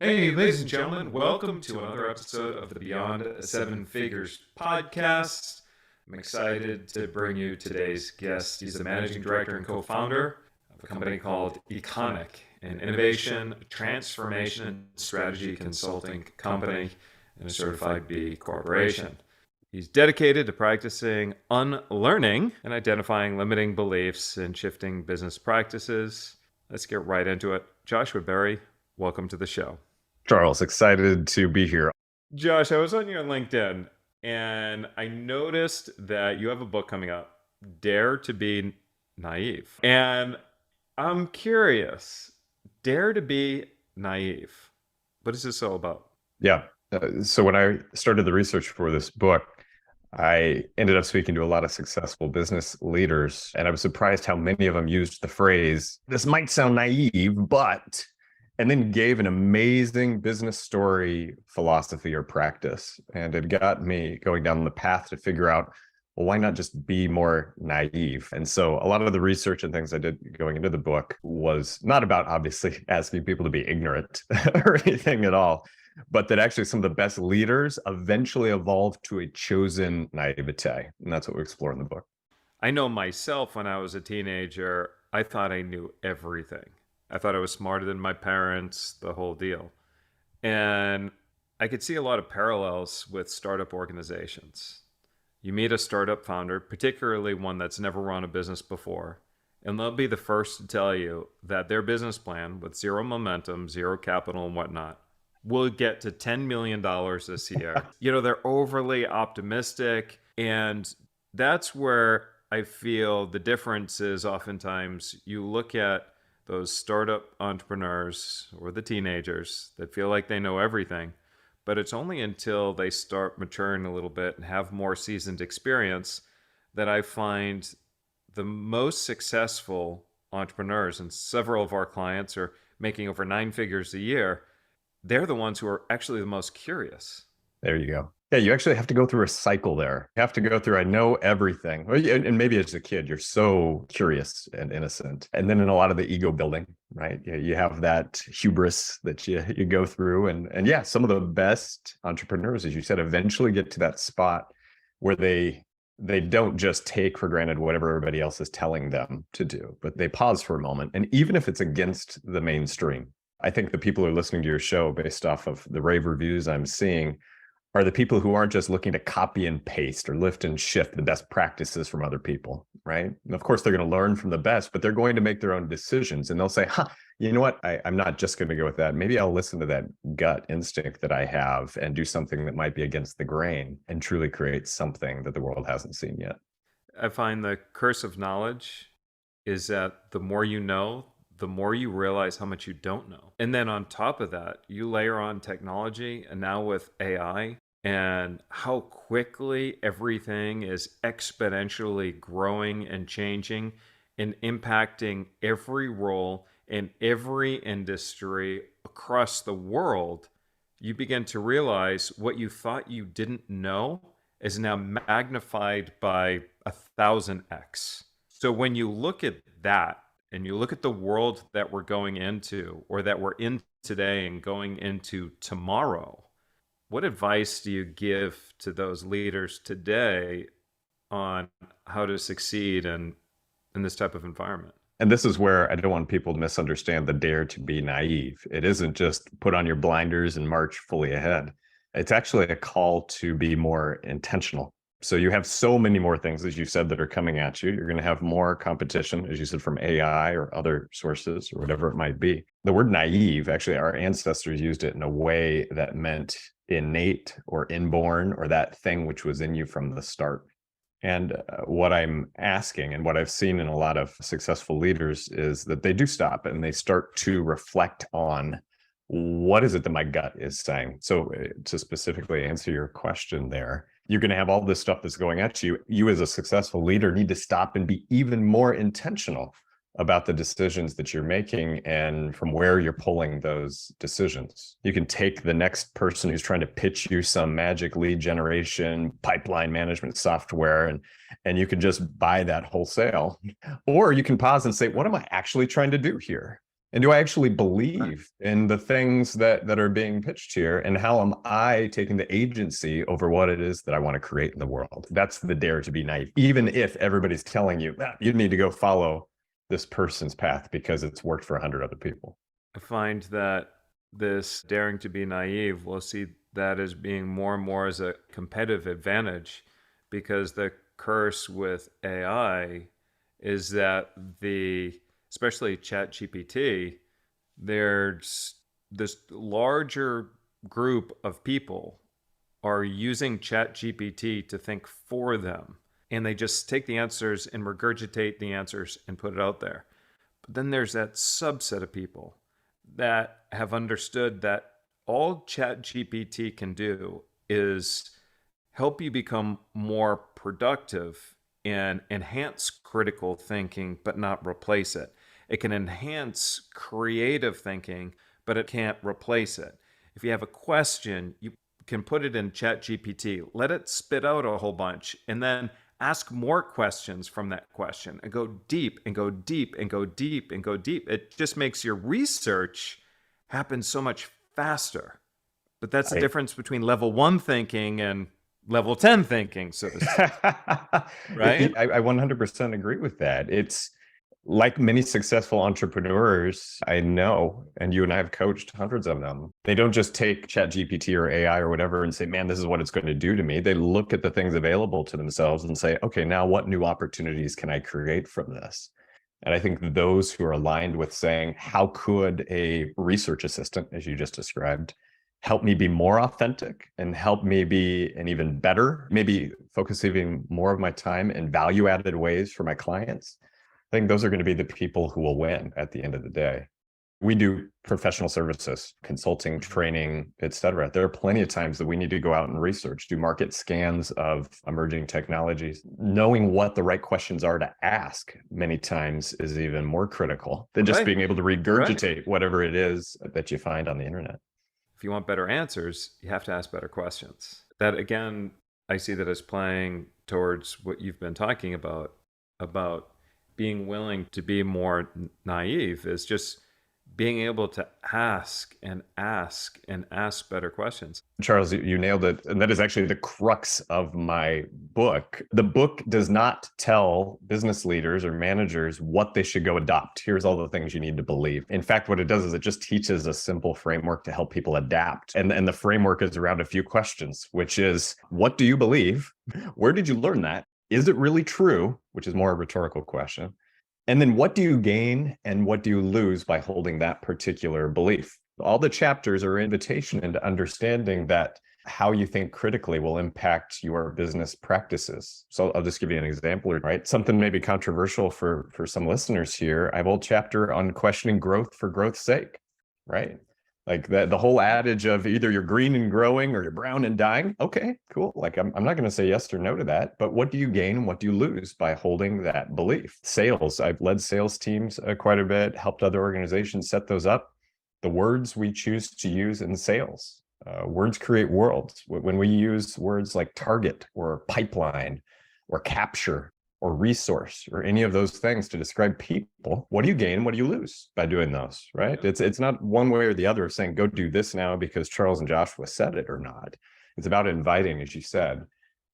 Hey, ladies and gentlemen, welcome to another episode of the Beyond Seven Figures podcast. I'm excited to bring you today's guest. He's the managing director and co-founder of a company called Econic, an innovation, transformation, and strategy consulting company and a certified B corporation. He's dedicated to practicing unlearning and identifying limiting beliefs and shifting business practices. Let's get right into it. Joshua Berry, welcome to the show. Charles, excited to be here. Josh, I was on your LinkedIn and I noticed that you have a book coming up, Dare to Be Naive. And I'm curious, Dare to Be Naive. What is this all about? Yeah. So when I started the research for this book, I ended up speaking to a lot of successful business leaders, and I was surprised how many of them used the phrase, "This might sound naive, but," and then gave an amazing business story philosophy or practice. And it got me going down the path to figure out, well, why not just be more naive? And so a lot of the research and things I did going into the book was not about obviously asking people to be ignorant or anything at all, but that actually some of the best leaders eventually evolved to a chosen naivete. And that's what we explore in the book. I know myself when I was a teenager, I thought I knew everything. I thought I was smarter than my parents, the whole deal. And I could see a lot of parallels with startup organizations. You meet a startup founder, particularly one that's never run a business before, and they'll be the first to tell you that their business plan with zero momentum, zero capital and whatnot will get to $10 million this year. They're overly optimistic. And that's where I feel the difference is oftentimes you look at those startup entrepreneurs or the teenagers that feel like they know everything, but it's only until they start maturing a little bit and have more seasoned experience that I find the most successful entrepreneurs, and several of our clients are making over 9 figures a year, they're the ones who are actually the most curious. There you go. Yeah, you actually have to go through a cycle there. You have to go through, I know everything. And maybe as a kid, you're so curious and innocent. And then in a lot of the ego building, right? You have that hubris that you go through. And yeah, some of the best entrepreneurs, as you said, eventually get to that spot where they don't just take for granted whatever everybody else is telling them to do, but they pause for a moment. And even if it's against the mainstream, I think the people who are listening to your show, based off of the rave reviews I'm seeing, are the people who aren't just looking to copy and paste or lift and shift the best practices from other people, right? And of course, they're going to learn from the best, but they're going to make their own decisions. And they'll say, you know what? I'm not just going to go with that. Maybe I'll listen to that gut instinct that I have and do something that might be against the grain and truly create something that the world hasn't seen yet. I find the curse of knowledge is that the more you know, the more you realize how much you don't know. And then on top of that, you layer on technology, and now with AI, and how quickly everything is exponentially growing and changing and impacting every role in every industry across the world, you begin to realize what you thought you didn't know is now magnified by 1,000x. So when you look at that, and you look at the world that we're going into, or that we're in today and going into tomorrow, what advice do you give to those leaders today on how to succeed in this type of environment? And this is where I don't want people to misunderstand the dare to be naive. It isn't just put on your blinders and march fully ahead. It's actually a call to be more intentional. So you have so many more things, as you said, that are coming at you. You're going to have more competition, as you said, from AI or other sources or whatever it might be. The word naive, actually, our ancestors used it in a way that meant innate or inborn, or that thing which was in you from the start. And what I'm asking, and what I've seen in a lot of successful leaders, is that they do stop and they start to reflect on, what is it that my gut is saying? So to specifically answer your question there, you're going to have all this stuff that's going at you. You as a successful leader need to stop and be even more intentional about the decisions that you're making and from where you're pulling those decisions. You can take the next person who's trying to pitch you some magic lead generation pipeline management software, and you can just buy that wholesale. Or you can pause and say, what am I actually trying to do here? And do I actually believe in the things that are being pitched here? And how am I taking the agency over what it is that I want to create in the world? That's the dare to be naive. Even if everybody's telling you, "Ah, you need to go follow this person's path because it's worked for 100 other people." I find that this daring to be naive, we'll see that as being more and more as a competitive advantage, because the curse with AI is that especially ChatGPT, there's this larger group of people are using ChatGPT to think for them. And they just take the answers and regurgitate the answers and put it out there. But then there's that subset of people that have understood that all ChatGPT can do is help you become more productive and enhance critical thinking, but not replace it. It can enhance creative thinking, but it can't replace it. If you have a question, you can put it in ChatGPT, let it spit out a whole bunch, and then ask more questions from that question and go deep and go deep and go deep and go deep. It just makes your research happen so much faster. But that's the I, difference between level 1 thinking and level 10 thinking, so to speak, right? I 100% agree with that. It's like many successful entrepreneurs I know, and you and I have coached hundreds of them. They don't just take ChatGPT or AI or whatever and say, man, this is what it's going to do to me. They look at the things available to themselves and say, okay, now what new opportunities can I create from this? And I think those who are aligned with saying, how could a research assistant, as you just described, help me be more authentic and help me be an even better, maybe focus even more of my time in value added ways for my clients? I think those are going to be the people who will win at the end of the day. We do professional services, consulting, training, et cetera. There are plenty of times that we need to go out and research, do market scans of emerging technologies. Knowing what the right questions are to ask many times is even more critical than just being able to regurgitate whatever it is that you find on the internet. If you want better answers, you have to ask better questions. That, again, I see that as playing towards what you've been talking about being willing to be more naive, is just being able to ask and ask and ask better questions. Charles, you nailed it. And that is actually the crux of my book. The book does not tell business leaders or managers what they should go adopt. Here's all the things you need to believe. In fact, what it does is it just teaches a simple framework to help people adapt. And the framework is around a few questions, which is, what do you believe? Where did you learn that? Is it really true? Which is more a rhetorical question. And then what do you gain and what do you lose by holding that particular belief? All the chapters are an invitation into understanding that how you think critically will impact your business practices. So I'll just give you an example, right? Something maybe controversial for some listeners here. I have a whole chapter on questioning growth for growth's sake, right? Like the whole adage of either you're green and growing or you're brown and dying. Okay, cool. Like I'm not going to say yes or no to that, but what do you gain and what do you lose by holding that belief? Sales, I've led sales teams quite a bit, helped other organizations set those up. The words we choose to use in sales, words create worlds. When we use words like target or pipeline or capture or resource or any of those things to describe people, what do you gain? What do you lose by doing those, right? It's not one way or the other of saying, go do this now because Charles and Joshua said it or not. It's about inviting, as you said,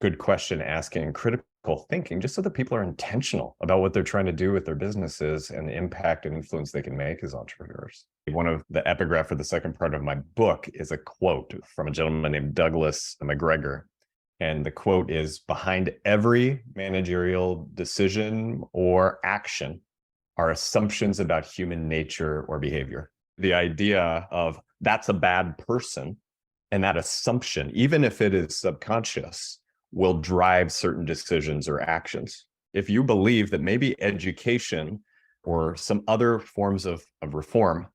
good question asking, critical thinking, just so that people are intentional about what they're trying to do with their businesses and the impact and influence they can make as entrepreneurs. One of the epigraph for the second part of my book is a quote from a gentleman named Douglas McGregor. And the quote is, behind every managerial decision or action are assumptions about human nature or behavior. The idea of that's a bad person, and that assumption, even if it is subconscious, will drive certain decisions or actions. If you believe that maybe education or some other forms of reform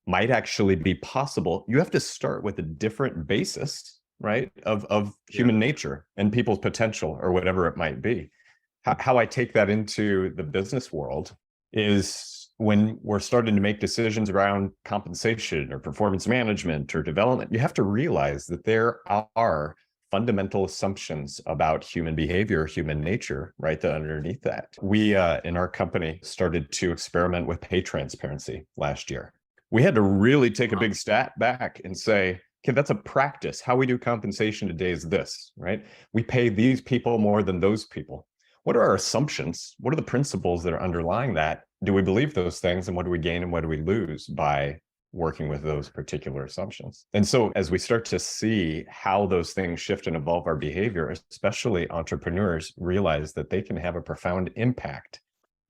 might actually be possible, you have to start with a different basis, right, of human nature and people's potential or whatever it might be. How I take that into the business world is when we're starting to make decisions around compensation or performance management or development, you have to realize that there are fundamental assumptions about human behavior, human nature, right? That underneath that. We, in our company, started to experiment with pay transparency last year. We had to really take a big step back and say, okay, that's a practice. How we do compensation today is this, right? We pay these people more than those people. What are our assumptions? What are the principles that are underlying that? Do we believe those things? And what do we gain and what do we lose by working with those particular assumptions? And so as we start to see how those things shift and evolve our behavior, especially entrepreneurs realize that they can have a profound impact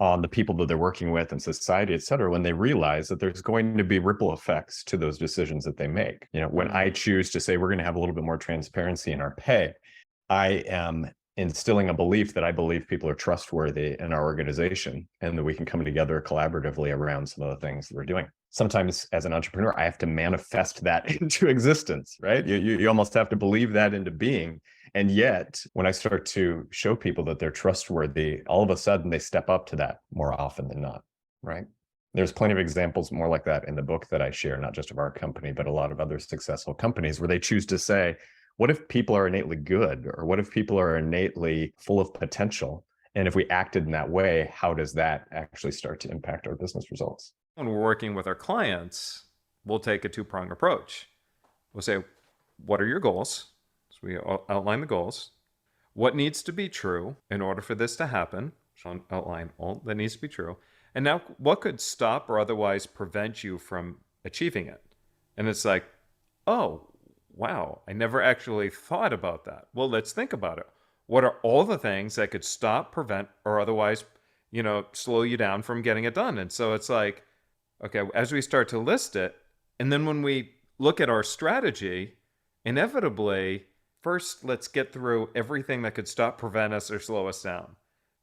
on the people that they're working with and society, et cetera, when they realize that there's going to be ripple effects to those decisions that they make. You know, when I choose to say we're going to have a little bit more transparency in our pay, I am instilling a belief that I believe people are trustworthy in our organization and that we can come together collaboratively around some of the things that we're doing. Sometimes as an entrepreneur, I have to manifest that into existence, right? You almost have to believe that into being. And yet, when I start to show people that they're trustworthy, all of a sudden they step up to that more often than not, right? There's plenty of examples more like that in the book that I share, not just of our company, but a lot of other successful companies where they choose to say, what if people are innately good? Or what if people are innately full of potential? And if we acted in that way, how does that actually start to impact our business results? When we're working with our clients, we'll take a two-pronged approach. We'll say, what are your goals? So we outline the goals. What needs to be true in order for this to happen? So I'll outline all that needs to be true. And now, what could stop or otherwise prevent you from achieving it? And it's like, oh, wow, I never actually thought about that. Well, let's think about it. What are all the things that could stop, prevent, or otherwise, slow you down from getting it done? And so it's like, okay, as we start to list it, and then when we look at our strategy, inevitably, first, let's get through everything that could stop, prevent us, or slow us down.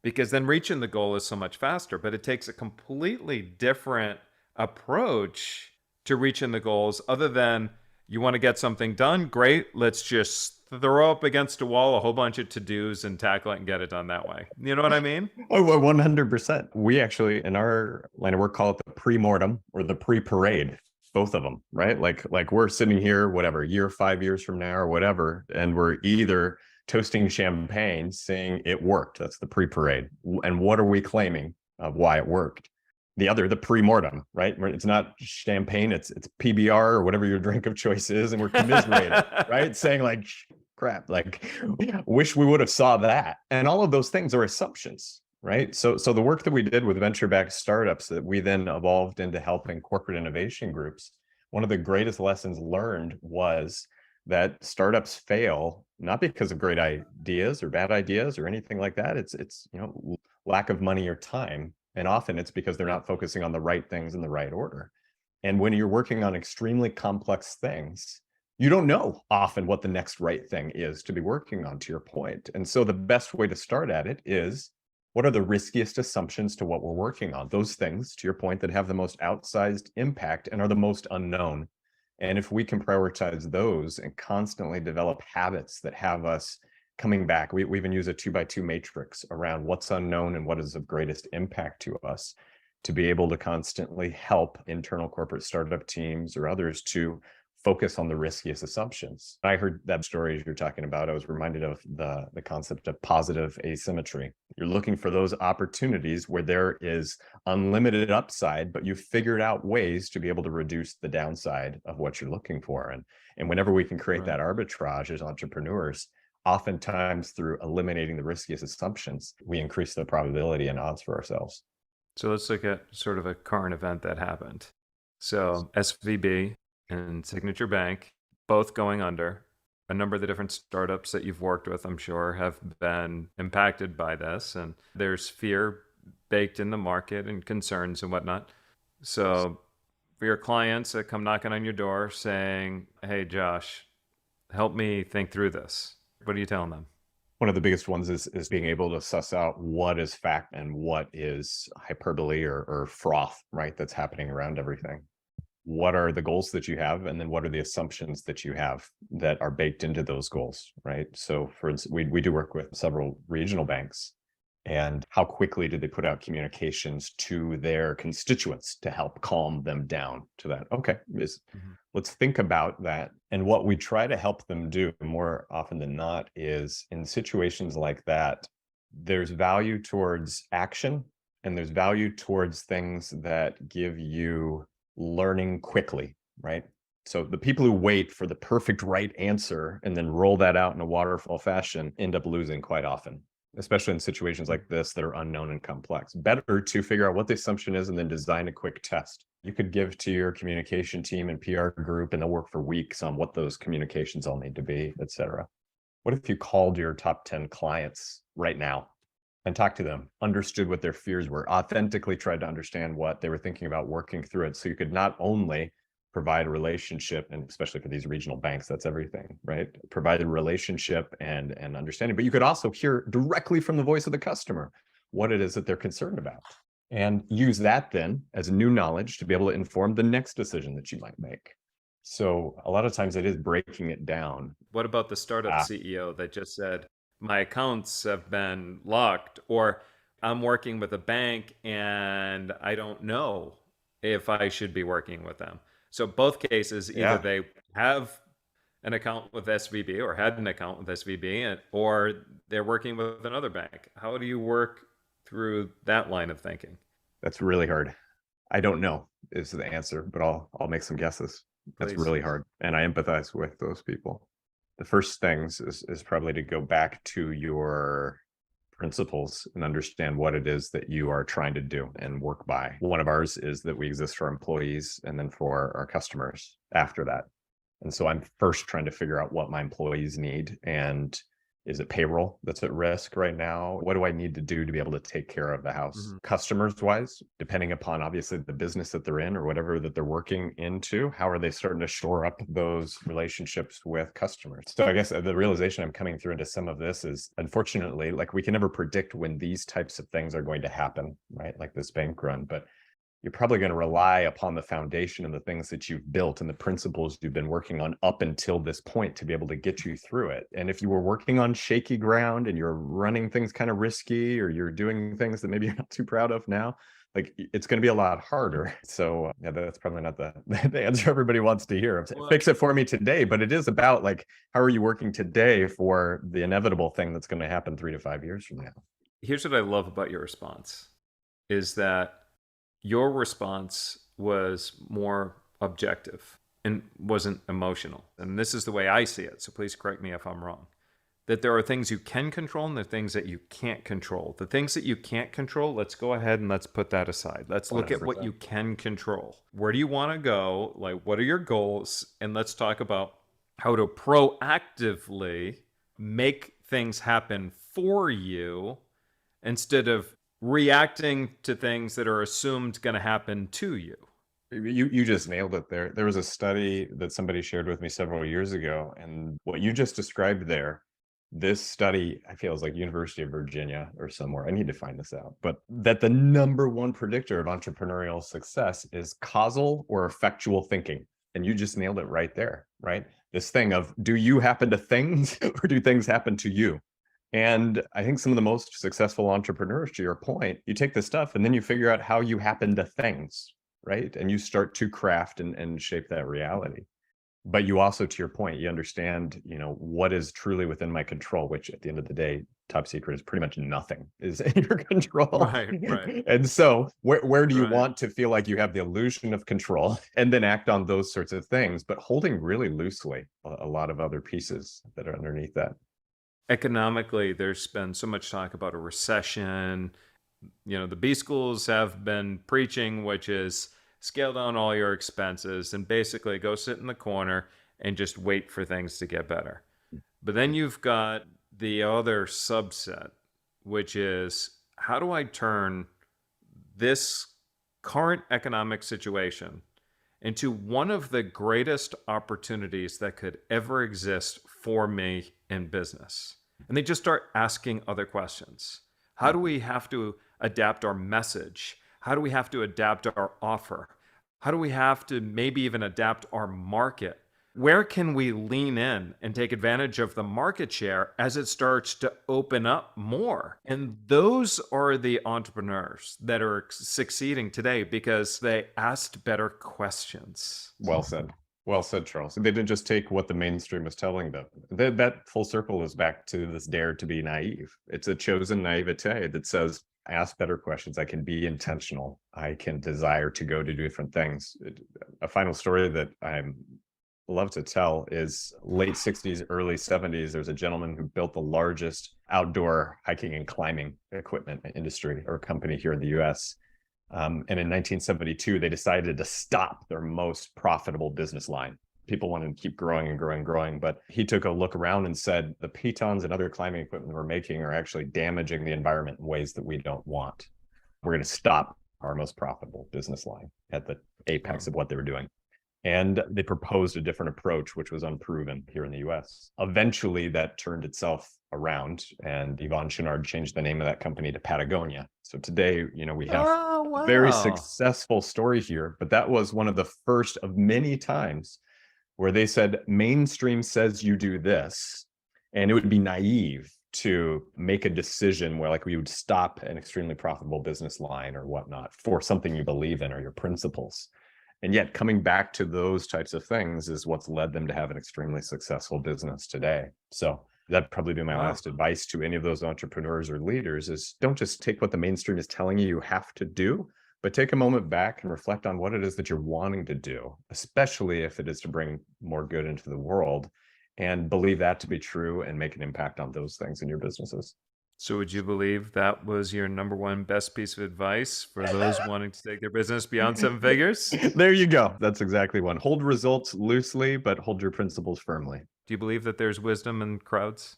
Because then reaching the goal is so much faster, but it takes a completely different approach to reaching the goals other than you want to get something done, great, let's just throw up against a wall a whole bunch of to-dos and tackle it and get it done that way. You know what I mean? Oh, 100%. We actually, in our line of work, call it the pre-mortem or the pre-parade, both of them, right? Like we're sitting here, whatever, year, 5 years from now or whatever, and we're either toasting champagne saying it worked. That's the pre-parade. And what are we claiming of why it worked? The other, the pre-mortem, right? It's not champagne, it's PBR or whatever your drink of choice is, and we're commiserating, right? Saying like, crap, like, wish we would have saw that. And all of those things are assumptions, right? So the work that we did with venture-backed startups that we then evolved into helping corporate innovation groups, one of the greatest lessons learned was that startups fail not because of great ideas or bad ideas or anything like that. It's lack of money or time. And often it's because they're not focusing on the right things in the right order. And when you're working on extremely complex things, you don't know often what the next right thing is to be working on, to your point. And so the best way to start at it is, what are the riskiest assumptions to what we're working on? Those things, to your point, that have the most outsized impact and are the most unknown. And if we can prioritize those and constantly develop habits that have us coming back, we even use a 2x2 matrix around what's unknown and what is of greatest impact to us to be able to constantly help internal corporate startup teams or others to focus on the riskiest assumptions. I heard that story as you're talking about. I was reminded of the concept of positive asymmetry. You're looking for those opportunities where there is unlimited upside, but you've figured out ways to be able to reduce the downside of what you're looking for. And whenever we can create that arbitrage as entrepreneurs, oftentimes through eliminating the riskiest assumptions, we increase the probability and odds for ourselves. So let's look at sort of a current event that happened. So SVB and Signature Bank, both going under. A number of the different startups that you've worked with, I'm sure, have been impacted by this. And there's fear baked in the market and concerns and whatnot. So for your clients that come knocking on your door saying, hey, Josh, help me think through this, what are you telling them? One of the biggest ones is being able to suss out what is fact and what is hyperbole or froth, right? That's happening around everything. What are the goals that you have? And then what are the assumptions that you have that are baked into those goals, right? So for instance, we do work with several regional banks. And how quickly do they put out communications to their constituents to help calm them down to that? Okay, Mhm. let's think about that. And what we try to help them do more often than not is in situations like that, there's value towards action and there's value towards things that give you learning quickly, right? So the people who wait for the perfect right answer and then roll that out in a waterfall fashion end up losing quite often, especially in situations Mm. like this that are unknown and complex. Better to figure out what the assumption is and then design a quick test. You could give to your communication team and PR group, and they'll work for weeks on what those communications all need to be, et cetera. What if you called your top 10 clients right now and talked to them, understood what their fears were, authentically tried to understand what they were thinking about, working through it, so you could not only provide a relationship, and especially for these regional banks, that's everything, right? Provide a relationship and understanding, but you could also hear directly from the voice of the customer what it is that they're concerned about, and use that then as new knowledge to be able to inform the next decision that you might make. So a lot of times it is breaking it down. What about the startup Ah, CEO that just said, my accounts have been locked, or I'm working with a bank and I don't know if I should be working with them? So, both cases, either yeah, they have an account with SVB or had an account with SVB, or they're working with another bank. How do you work through that line of thinking? that's really hard. I don't know is the answer, but I'll make some guesses. That's Please. really hard, and I empathize with those people. The first things is probably to go back to your principles and understand what it is that you are trying to do and work by. One of ours is that we exist for our employees and then for our customers after that. And so I'm first trying to figure out what my employees need, and is it payroll that's at risk right now? What do I need to do to be able to take care of the house? Mhm. Customers wise, depending upon obviously the business that they're in or whatever that they're working into, how are they starting to shore up those relationships with customers? So I guess the realization I'm coming through into some of this is, unfortunately, like we can never predict when these types of things are going to happen, right? Like this bank run, but you're probably going to rely upon the foundation and the things that you've built and the principles you've been working on up until this point to be able to get you through it. And if you were working on shaky ground and you're running things kind of risky, or you're doing things that maybe you're not too proud of now, like it's going to be a lot harder. So yeah, that's probably not the, the answer everybody wants to hear. Well, Fix it for me today, but it is about like, how are you working today for the inevitable thing that's going to happen 3 to 5 years from now? here's what I love about your response is that your response was more objective and wasn't emotional. And this is the way I see it. So please correct me if I'm wrong. That there are things you can control and there are things that you can't control. The things that you can't control, let's go ahead and let's put that aside. Let's look at what 100%. you can control. Where do you want to go? Like, what are your goals? And let's talk about how to proactively make things happen for you instead of reacting to things that are assumed going to happen to you. You just nailed it there. There was a study that somebody shared with me several years ago, and what you just described there, this study, I feel is like University of Virginia or somewhere. I need to find this out. But that the number one predictor of entrepreneurial success is causal or effectual thinking. And you just nailed it right there, right? This thing of, do you happen to things or do things happen to you? And I think some of the most successful entrepreneurs, to your point, you take this stuff and then you figure out how you happen to things, right? And you start to craft and shape that reality. But you also, to your point, you understand, what is truly within my control, which at the end of the day, top secret is pretty much nothing is in your control. Right, right, And so where do you right. want to feel like you have the illusion of control and then act on those sorts of things, but holding really loosely a lot of other pieces that are underneath that. Economically, there's been so much talk about a recession. The B schools have been preaching, which is scale down all your expenses and basically go sit in the corner and just wait for things to get better. But then you've got the other subset, which is how do I turn this current economic situation into one of the greatest opportunities that could ever exist for me in business? And they just start asking other questions. How do we have to adapt our message? How do we have to adapt our offer? How do we have to maybe even adapt our market Where can we lean in and take advantage of the market share as it starts to open up more? And those are the entrepreneurs that are succeeding today because they asked better questions. Well said. Well said, Charles. They didn't just take what the mainstream was telling them. That full circle is back to this dare to be naive. It's a chosen naivete that says, ask better questions. I can be intentional. I can desire to go to different things. A final story that I love to tell is late 60s, early 70s. There's a gentleman who built the largest outdoor hiking and climbing equipment industry or company here in the US. And in 1972, they decided to stop their most profitable business line. People wanted to keep growing and growing and growing, but he took a look around and said, the pitons and other climbing equipment we're making are actually damaging the environment in ways that we don't want. We're going to stop our most profitable business line at the apex of what they were doing. And they proposed a different approach, which was unproven here in the US. Eventually, that turned itself around, and Yvon Chouinard changed the name of that company to Patagonia. So today, we have a very successful story here, but that was one of the first of many times where they said, mainstream says you do this, and it would be naive to make a decision where we would stop an extremely profitable business line or whatnot for something you believe in or your principles. And yet coming back to those types of things is what's led them to have an extremely successful business today. So that'd probably be my last advice to any of those entrepreneurs or leaders is don't just take what the mainstream is telling you have to do, but take a moment back and reflect on what it is that you're wanting to do, especially if it is to bring more good into the world, and believe that to be true and make an impact on those things in your businesses. So would you believe that was your number one best piece of advice for those wanting to take their business beyond 7 figures? There you go. That's exactly one. Hold results loosely, but hold your principles firmly. Do you believe that there's wisdom in crowds?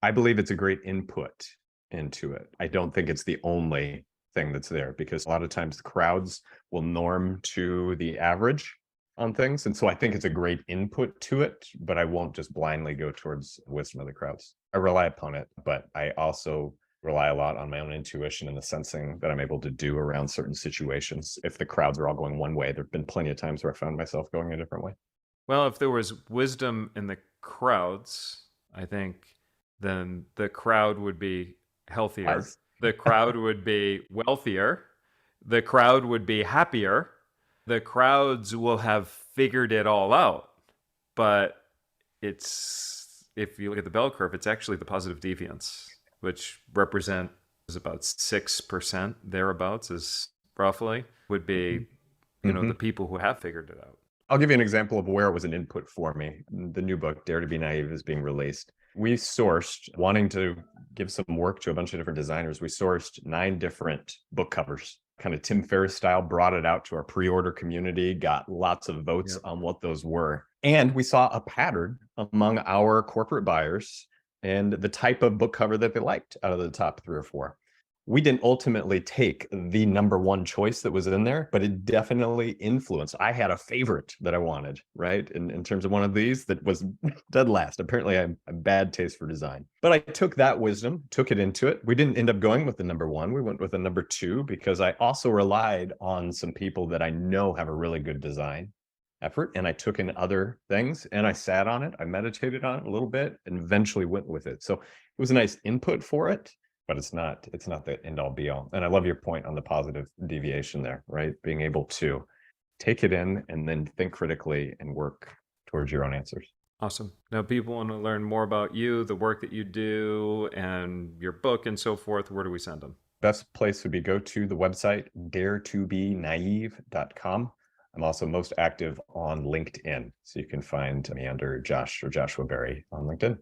I believe it's a great input into it. I don't think it's the only thing that's there, because a lot of times the crowds will norm to the average on things. And so I think it's a great input to it, but I won't just blindly go towards wisdom of the crowds. I rely upon it, but I also rely a lot on my own intuition and the sensing that I'm able to do around certain situations. If the crowds are all going one way, there've been plenty of times where I found myself going a different way. Well, if there was wisdom in the crowds, I think then the crowd would be healthier. The crowd would be wealthier. The crowd would be happier. The crowds will have figured it all out. But if you look at the bell curve, it's actually the positive deviance, which represent is about 6% thereabouts, is roughly would be, the people who have figured it out. I'll give you an example of where it was an input for me. The new book, Dare to Be Naive, is being released. We sourced, wanting to give some work to a bunch of different designers, we sourced 9 different book covers, kind of Tim Ferriss style, brought it out to our pre-order community, got lots of votes on what those were. And we saw a pattern among our corporate buyers and the type of book cover that they liked out of the top 3 or 4. We didn't ultimately take the number one choice that was in there, but it definitely influenced. I had a favorite that I wanted, right? In terms of one of these that was dead last. Apparently I have a bad taste for design. But I took that wisdom, took it into it. We didn't end up going with the number 1. We went with the number 2 because I also relied on some people that I know have a really good design effort. And I took in other things and I sat on it. I meditated on it a little bit and eventually went with it. So it was a nice input for it. But it's not the end all be all. And I love your point on the positive deviation there, right? Being able to take it in and then think critically and work towards your own answers. Awesome. Now, people want to learn more about you, the work that you do, and your book and so forth. Where do we send them? Best place would be go to the website, daretobenaive.com. I'm also most active on LinkedIn. So you can find me under Josh or Joshua Berry on LinkedIn.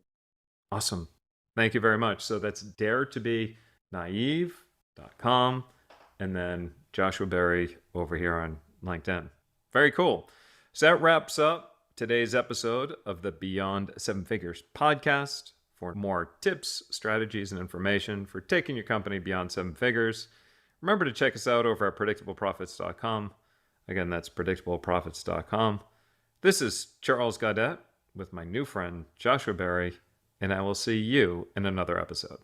Awesome. Thank you very much. So that's daretobenaive.com and then Joshua Berry over here on LinkedIn. Very cool. So that wraps up today's episode of the Beyond 7 Figures podcast. For more tips, strategies, and information for taking your company beyond 7 figures, remember to check us out over at predictableprofits.com. Again, that's predictableprofits.com. This is Charles Gaudet with my new friend, Joshua Berry, and I will see you in another episode.